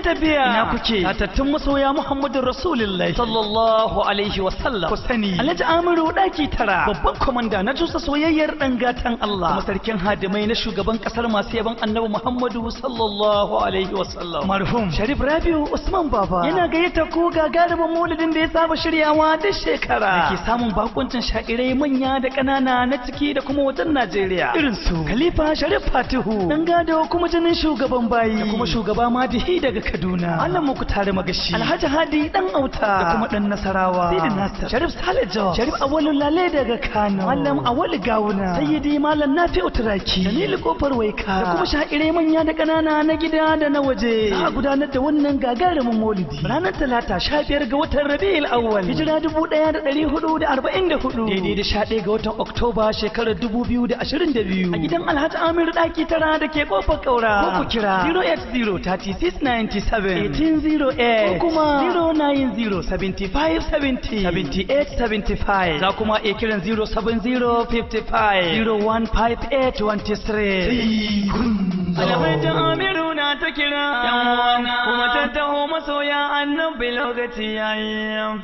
tafiya ina kuke tattun masoya Muhammadu Rasulullahi sallallahu alaihi wasallam ku sani Alhaji Amiru daki tara babban komanda na tusa soyayyar dan gatan Allah kuma sarkin hadimai na shugaban kasar masu yaban Annabi Muhammadu sallallahu alaihi wasallam marhum Sharif Rabiu Usman Baba yana gayyata ku gagarumin maulidin da ya saba shiryawa duk shekara yake samun bakuncin sha'irai manya da kanana na ciki da kuma wajen Najeriya irin su Khalifa Sharif Fatihu dan gado kuma jinin shugaban bayi da kuma shugaba Madihi daga Kaduna Allah muku tare magashi Alhaji Hadi dan Auta da kuma dan Nasarawa Sidi Nasir Sharif Salejo Sharif Awwalu Lale daga Kano Mallam Awwalu Gawuna Sayyidi Mallam Nafi'u Turaki Jamilu Kofar Waika da kuma sha'irai manya da kanana na gida da na waje za a gudanar da wannan gagarumin maulidi ranar Talata 15 ga watan Rabiul Awwal hijira 1444 daidai da 11 ga watan Oktoba shekarar 2022 a gidan Alhaji Amiru daki tara da ke kofar Kaura ko ku kira 08036971808 ko kuma 09075707875 za kuma iya kiran 07055015823 Alhaji Amiru na ta kira yan wana kuma ta taho masoya annabi lokaci yayi